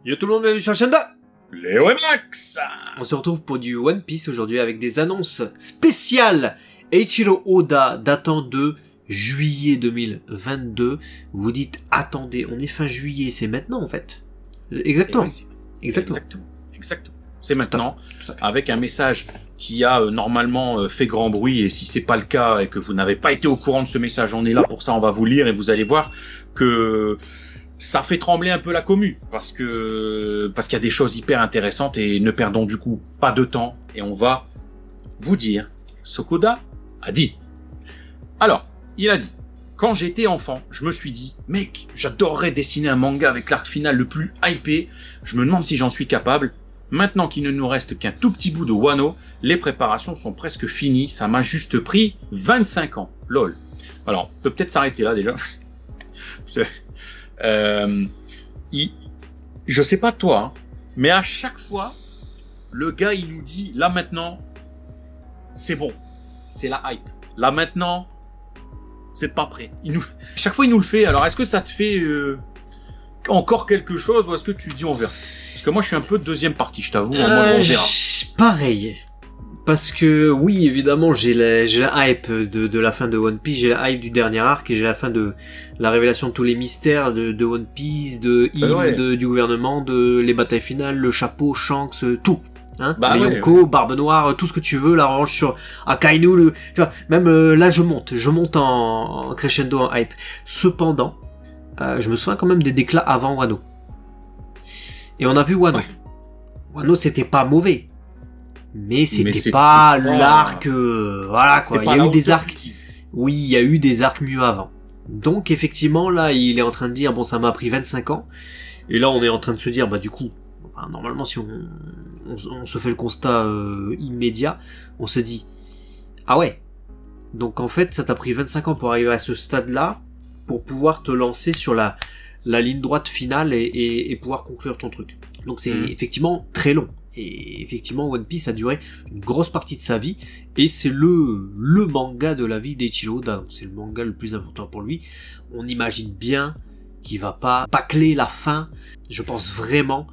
Yo tout le monde, bienvenue sur la chaîne de Léo et Max. On se retrouve pour du One Piece aujourd'hui avec des annonces spéciales. Eiichiro Oda datant de juillet 2022. Vous dites, attendez, on est fin juillet, c'est maintenant en fait. Exactement. Exactement. C'est maintenant, avec un message qui a normalement fait grand bruit, et si c'est pas le cas et que vous n'avez pas été au courant de ce message, on est là pour ça, on va vous lire et vous allez voir que ça fait trembler un peu la commu, parce qu'il y a des choses hyper intéressantes, et ne perdons du coup pas de temps, et on va vous dire ce qu'Oda a dit. Alors, il a dit: quand j'étais enfant, je me suis dit, mec, j'adorerais dessiner un manga avec l'arc final le plus hypé, je me demande si j'en suis capable. Maintenant qu'il ne nous reste qu'un tout petit bout de Wano, les préparations sont presque finies, ça m'a juste pris 25 ans, lol. Alors, on peut peut-être s'arrêter là déjà. Je sais pas toi, hein, mais à chaque fois, le gars il nous dit, là maintenant, c'est bon, c'est la hype. Là maintenant, vous n'êtes pas prêts. Chaque fois il nous le fait, alors est-ce que ça te fait encore quelque chose, ou est-ce que tu dis on verra? Parce que moi je suis un peu de deuxième partie, je t'avoue, on verra. Pareil. Parce que oui, évidemment, j'ai la hype de la fin de One Piece, j'ai la hype du dernier arc, et j'ai la fin de la révélation de tous les mystères de One Piece, de Im, du gouvernement, de les batailles finales, le chapeau, Shanks, tout. Hein, les Yonko, Barbe Noire, tout ce que tu veux, la revanche sur Akainu, tu vois, même là je monte en crescendo, en hype. Cependant, je me souviens quand même des déclats avant Wano. Et on a vu Wano. Ouais. Wano, c'était pas mauvais. Mais c'était pas l'arc, voilà quoi. Il y a eu des arcs. Oui, il y a eu des arcs mieux avant. Donc effectivement, là, il est en train de dire, bon, ça m'a pris 25 ans. Et là, on est en train de se dire, bah du coup, enfin, normalement, si on se fait le constat immédiat, on se dit, ah ouais. Donc en fait, ça t'a pris 25 ans pour arriver à ce stade-là, pour pouvoir te lancer sur la ligne droite finale et pouvoir conclure ton truc. Donc c'est effectivement très long. Et effectivement, One Piece a duré une grosse partie de sa vie, et c'est le manga de la vie d'Eiichiro Oda. C'est le manga le plus important pour lui. On imagine bien qu'il va pas bâcler la fin. Je pense vraiment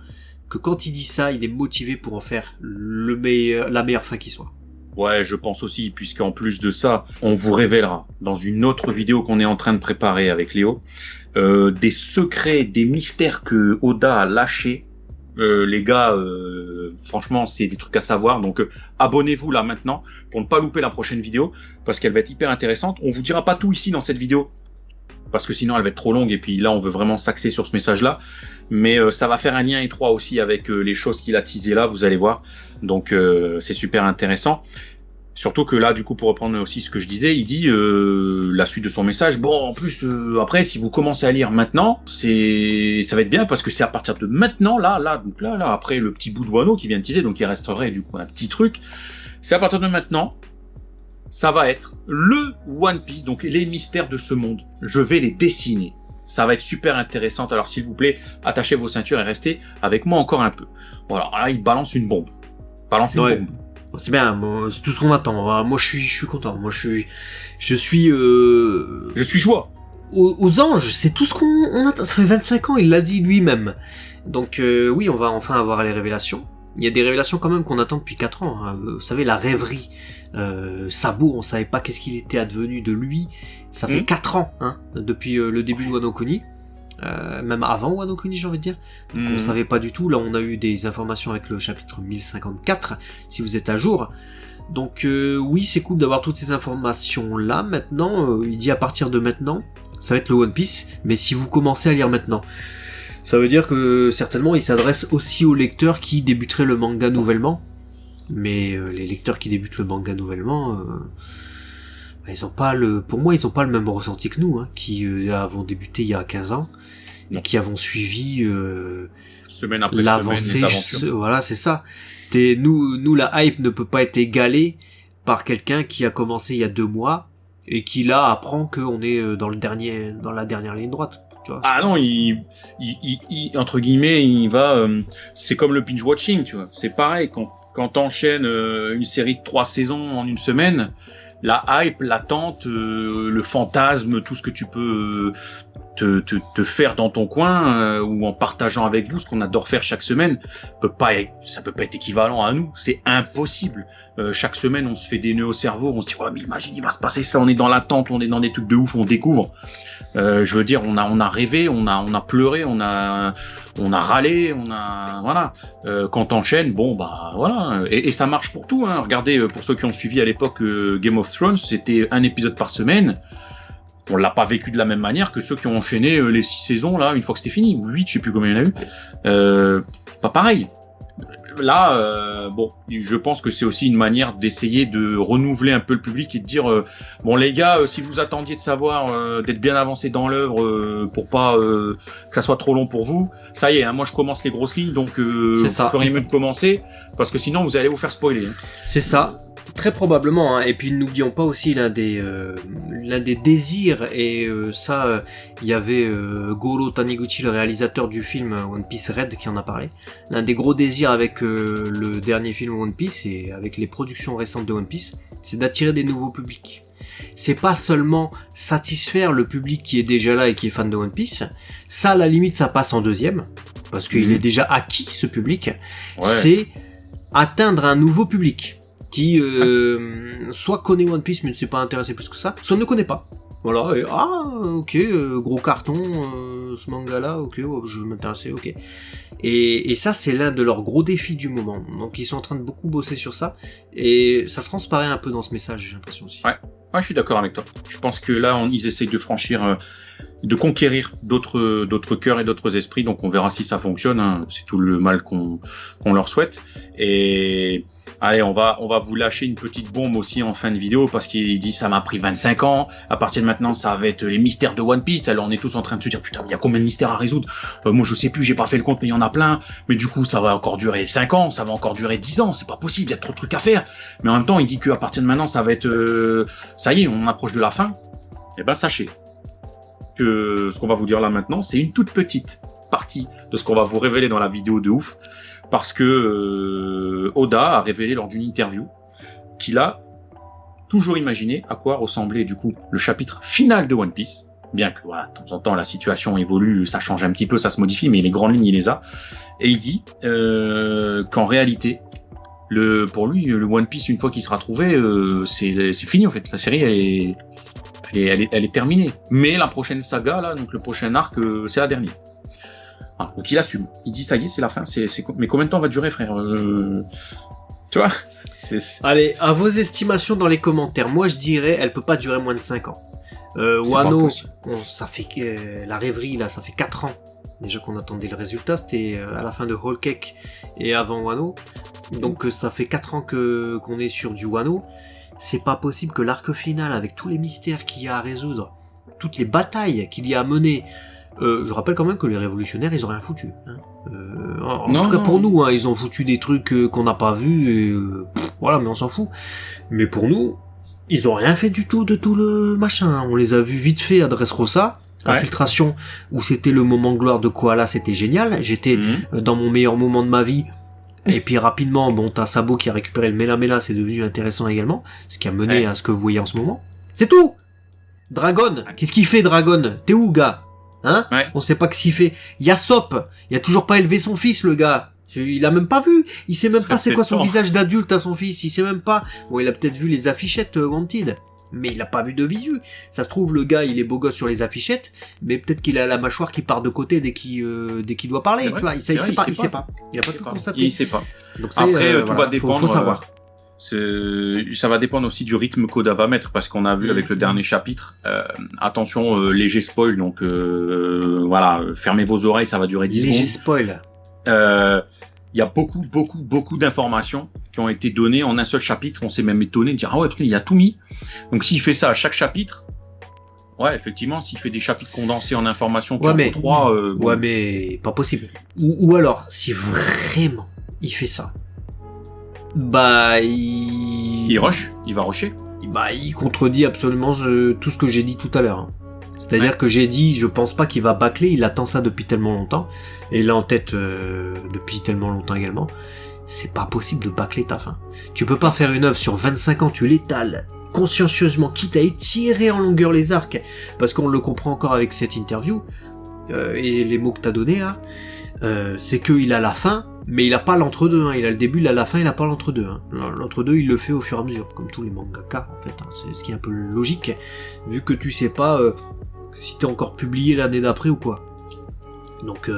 que quand il dit ça, il est motivé pour en faire la meilleure fin qui soit. Ouais, je pense aussi, puisqu'en plus de ça, on vous révélera dans une autre vidéo qu'on est en train de préparer avec Léo, des secrets, des mystères que Oda a lâchés. Les gars, franchement, c'est des trucs à savoir. Donc, abonnez-vous là maintenant pour ne pas louper la prochaine vidéo, parce qu'elle va être hyper intéressante. On vous dira pas tout ici dans cette vidéo, parce que sinon elle va être trop longue. Et puis là, on veut vraiment s'axer sur ce message-là. Mais ça va faire un lien étroit aussi avec les choses qu'il a teasées là, vous allez voir. Donc, c'est super intéressant. Surtout que là, du coup, pour reprendre aussi ce que je disais, il dit la suite de son message. Bon, en plus, après, si vous commencez à lire maintenant, ça va être bien, parce que c'est à partir de maintenant, là, après le petit bout de Wano qui vient de teaser, donc il resterait du coup un petit truc. C'est à partir de maintenant, ça va être le One Piece, donc les mystères de ce monde. Je vais les dessiner. Ça va être super intéressant. Alors, s'il vous plaît, attachez vos ceintures et restez avec moi encore un peu. Voilà, là, il balance une bombe. Bombe. C'est bien, c'est tout ce qu'on attend. Moi, je suis content. Moi, je suis joie. Aux anges, c'est tout ce qu'on attend. Ça fait 25 ans, il l'a dit lui-même. Donc, oui, on va enfin avoir les révélations. Il y a des révélations quand même qu'on attend depuis 4 ans. Hein. Vous savez, la rêverie. Sabo, on savait pas qu'est-ce qu'il était advenu de lui. Ça fait 4 ans, hein, depuis le début de Wano Kuni. Même avant Wano Kuni, j'ai envie de dire. Donc on savait pas du tout. Là, on a eu des informations avec le chapitre 1054, si vous êtes à jour. Donc oui, c'est cool d'avoir toutes ces informations là. Maintenant, il dit à partir de maintenant, ça va être le One Piece. Mais si vous commencez à lire maintenant, ça veut dire que certainement il s'adresse aussi aux lecteurs qui débuteraient le manga nouvellement. Mais les lecteurs qui débutent le manga nouvellement, ils ont pas pour moi, ils ont pas le même ressenti que nous, hein, qui avons débuté il y a 15 ans. Et qui avons suivi semaine après l'avancée, voilà, c'est ça. Nous, la hype ne peut pas être égalée par quelqu'un qui a commencé il y a 2 mois et qui là apprend qu'on est dans la dernière ligne droite. Tu vois. Ah non, il entre guillemets, il va. C'est comme le binge watching, tu vois. C'est pareil quand t'enchaînes une série de 3 saisons en une semaine. La hype, l'attente, le fantasme, tout ce que tu peux te faire dans ton coin ou en partageant avec vous ce qu'on adore faire chaque semaine ça peut pas être équivalent à nous, c'est impossible. Chaque semaine on se fait des nœuds au cerveau, on se dit ouais mais imagine il va se passer ça, on est dans l'attente, on est dans des trucs de ouf, on découvre. Je veux dire on a rêvé, on a pleuré, on a râlé, voilà. Quand t'enchaînes, bon bah voilà, et ça marche pour tout hein. Regardez pour ceux qui ont suivi à l'époque Game of Thrones, c'était un épisode par semaine. On l'a pas vécu de la même manière que ceux qui ont enchaîné les 6 saisons là une fois que c'était fini, ou 8, je sais plus combien il y en a eu. Pas pareil. Là, bon, je pense que c'est aussi une manière d'essayer de renouveler un peu le public et de dire bon les gars, si vous attendiez de savoir d'être bien avancé dans l'œuvre pour pas que ça soit trop long pour vous, ça y est, hein, moi je commence les grosses lignes, donc vous feriez mieux de commencer parce que sinon vous allez vous faire spoiler. Hein. C'est ça. Très probablement, hein. Et puis n'oublions pas aussi l'un des désirs, et ça, il y avait Goro Taniguchi, le réalisateur du film One Piece Red, qui en a parlé. L'un des gros désirs avec le dernier film One Piece et avec les productions récentes de One Piece, c'est d'attirer des nouveaux publics. C'est pas seulement satisfaire le public qui est déjà là et qui est fan de One Piece, ça à la limite ça passe en deuxième, parce qu'il est déjà acquis ce public, c'est atteindre un nouveau public qui soit connaît One Piece mais ne s'est pas intéressé plus que ça, soit ne connaît pas. Voilà, et ok, gros carton, ce manga-là, ok, je vais m'intéresser, ok. Et ça, c'est l'un de leurs gros défis du moment. Donc ils sont en train de beaucoup bosser sur ça, et ça se transparaît un peu dans ce message, j'ai l'impression aussi. Ouais, je suis d'accord avec toi. Je pense que là, ils essayent de franchir, de conquérir d'autres cœurs et d'autres esprits, donc on verra si ça fonctionne, hein. C'est tout le mal qu'on leur souhaite. Et... allez, on va vous lâcher une petite bombe aussi en fin de vidéo parce qu'il dit ça m'a pris 25 ans. À partir de maintenant, ça va être les mystères de One Piece. Alors on est tous en train de se dire putain, il y a combien de mystères à résoudre? Moi je sais plus, j'ai pas fait le compte, mais il y en a plein. Mais du coup, ça va encore durer 5 ans, ça va encore durer 10 ans. C'est pas possible, il y a trop de trucs à faire. Mais en même temps, il dit qu'à partir de maintenant, ça va être ça y est, on approche de la fin. Et ben sachez que ce qu'on va vous dire là maintenant, c'est une toute petite partie de ce qu'on va vous révéler dans la vidéo de ouf. Parce que Oda a révélé lors d'une interview qu'il a toujours imaginé à quoi ressemblait du coup le chapitre final de One Piece. Bien que voilà, de temps en temps la situation évolue, ça change un petit peu, ça se modifie, mais les grandes lignes il les a. Et il dit qu'en réalité, pour lui, le One Piece une fois qu'il sera trouvé, c'est fini en fait. La série elle est terminée. Mais la prochaine saga là, donc le prochain arc, c'est la dernière. Ah, donc il assume, il dit ça y est, c'est la fin, mais combien de temps va durer, frère tu vois Allez, à vos estimations dans les commentaires, moi je dirais, elle peut pas durer moins de 5 ans. Wano, ça fait la rêverie là, ça fait 4 ans déjà qu'on attendait le résultat, c'était à la fin de Whole Cake et avant Wano, donc ça fait 4 ans qu'on est sur du Wano. C'est pas possible que l'arc final, avec tous les mystères qu'il y a à résoudre, toutes les batailles qu'il y a à mener. Je rappelle quand même que les révolutionnaires, ils ont rien foutu. Hein. En tout cas pour nous, hein, ils ont foutu des trucs qu'on n'a pas vus, et voilà, mais on s'en fout. Mais pour nous, ils ont rien fait du tout de tout le machin. On les a vus vite fait à Dressrosa, Infiltration, où c'était le moment gloire de Koala, c'était génial. J'étais dans mon meilleur moment de ma vie. Et puis rapidement, bon, t'as Sabo qui a récupéré le Mela Mela, c'est devenu intéressant également, ce qui a mené à ce que vous voyez en ce moment. C'est tout. Dragon, qu'est-ce qu'il fait Dragon? T'es où, gars? Hein? On sait pas que s'il fait. Yasop, il a toujours pas élevé son fils, le gars. Il a même pas vu. Il sait même pas c'est quoi son visage d'adulte à son fils. Il sait même pas. Bon, il a peut-être vu les affichettes Wanted, mais il a pas vu de visu. Ça se trouve, le gars, il est beau gosse sur les affichettes, mais peut-être qu'il a la mâchoire qui part de côté dès qu'il doit parler. Tu vois, il sait pas. Il a pas tout constaté. Il sait pas. Donc après, tout va dépendre. Faut savoir. Ça va dépendre aussi du rythme qu'Oda va mettre, parce qu'on a vu avec le dernier chapitre, attention, léger spoil, donc voilà, fermez vos oreilles, ça va durer 10 secondes. Léger spoil. Il y a beaucoup d'informations qui ont été données en un seul chapitre. On s'est même étonné de dire ah ouais, il a tout mis. Donc s'il fait ça à chaque chapitre, ouais, effectivement, s'il fait des chapitres condensés en informations qui en 3, ouais, mais pas possible. Ou alors, si vraiment il fait ça, bah il rush, il va rusher. Bah il contredit absolument tout ce que j'ai dit tout à l'heure. C'est-à-dire que j'ai dit, je pense pas qu'il va bâcler, il attend ça depuis tellement longtemps, et il l'a en tête depuis tellement longtemps également. C'est pas possible de bâcler ta fin. Tu peux pas faire une œuvre sur 25 ans, tu l'étales consciencieusement, quitte à étirer en longueur les arcs, parce qu'on le comprend encore avec cette interview, et les mots que t'as donnés là, c'est qu'il a la fin, mais il a pas l'entre-deux, hein. Il a le début, il a la fin, il a pas l'entre-deux, hein. L'entre-deux, il le fait au fur et à mesure, comme tous les mangaka, en fait, hein. C'est ce qui est un peu logique, vu que tu sais pas si t'es encore publié l'année d'après ou quoi. Donc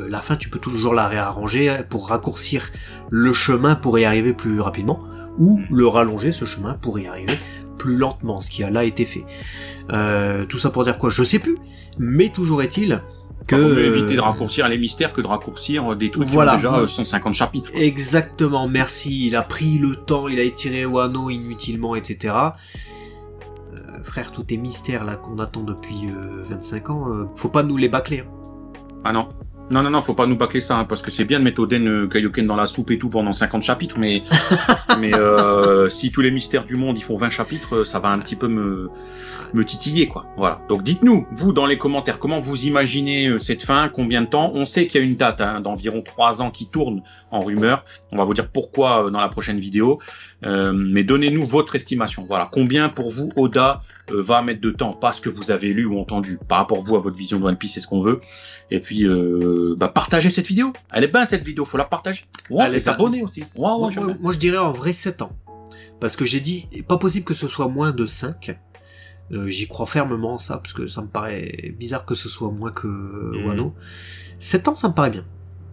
la fin, tu peux toujours la réarranger pour raccourcir le chemin pour y arriver plus rapidement, ou le rallonger, ce chemin, pour y arriver plus lentement, ce qui a là été fait. Tout ça pour dire quoi, je sais plus, mais toujours est-il que... Il vaut mieux éviter de raccourcir les mystères que de raccourcir des trucs voilà. qui ont déjà 150 chapitres. Exactement, merci, il a pris le temps, il a étiré Wano inutilement, etc. Frère, tous tes mystères là qu'on attend depuis 25 ans, faut pas nous les bâcler. Hein. Ah non. Non, faut pas nous bâcler ça, hein, parce que c'est bien de mettre Oden Kaioken dans la soupe et tout pendant 50 chapitres, mais si tous les mystères du monde ils font 20 chapitres, ça va un petit peu me titiller, quoi. Voilà. Donc dites-nous, vous, dans les commentaires, comment vous imaginez cette fin, combien de temps. On sait qu'il y a une date d'environ 3 ans qui tourne en rumeur. On va vous dire pourquoi dans la prochaine vidéo. Mais donnez-nous votre estimation. Voilà. Combien pour vous, Oda va mettre de temps, pas ce que vous avez lu ou entendu, par rapport vous à votre vision de One Piece, c'est ce qu'on veut. Et puis partagez cette vidéo. Elle est bien cette vidéo, faut la partager. Ouais, et s'abonner aussi. Moi je dirais en vrai 7 ans. Parce que j'ai dit, pas possible que ce soit moins de 5. J'y crois fermement ça, parce que ça me paraît bizarre que ce soit moins que Wano. 7 ans, ça me paraît bien.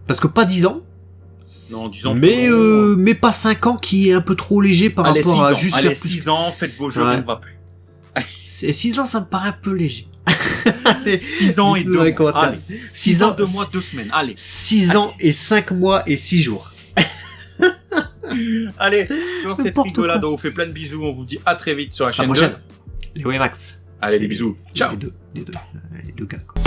Parce que pas 10 ans. Non, 10 ans. Mais pas 5 ans qui est un peu trop léger par rapport à juste faire plus. 6 ans, faites vos jeux, on ne va plus. 6 ans, ça me paraît un peu léger. 6 ans et 2 mois. Allez. 6 ans, 2 mois, 2 semaines. Allez. 6 ans et 5 mois et 6 jours. Allez, sur cette rigolade, on vous fait plein de bisous. On vous dit à très vite sur la chaîne 2. Léo et Max. Allez, des bisous. Ciao. Les deux gars, quoi.